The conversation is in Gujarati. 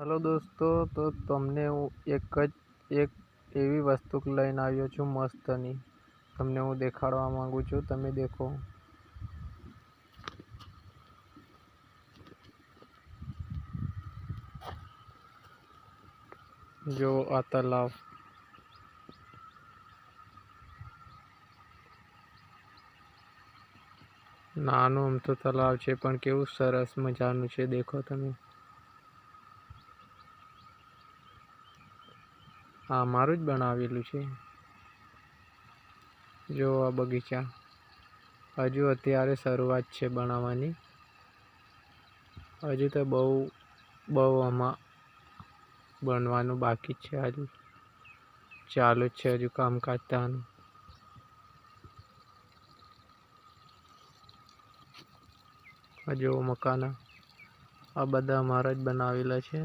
हेलो दोस्तों, तो તમને હું એક એવી વસ્તુ લઈને આવ્યો છું મસ્તની. તમને હું દેખાડવા માંગુ છું, તમે દેખો. જો આ તલાવ. નાનું અમથું તલાવ છે, પણ કેવું સરસ મજાનું છે. દેખો તમે. આ મારું જ બનાવેલું છે. જો આ બગીચા. હજુ અત્યારે શરૂઆત છે બનાવવાની. હજુ તો બહુ આમાં બનવાનું બાકી છે. હજુ ચાલુ જ છે હજુ કામકાજ ત્યાંનું. હજુ મકાન આ બધા અમારા જ બનાવેલા છે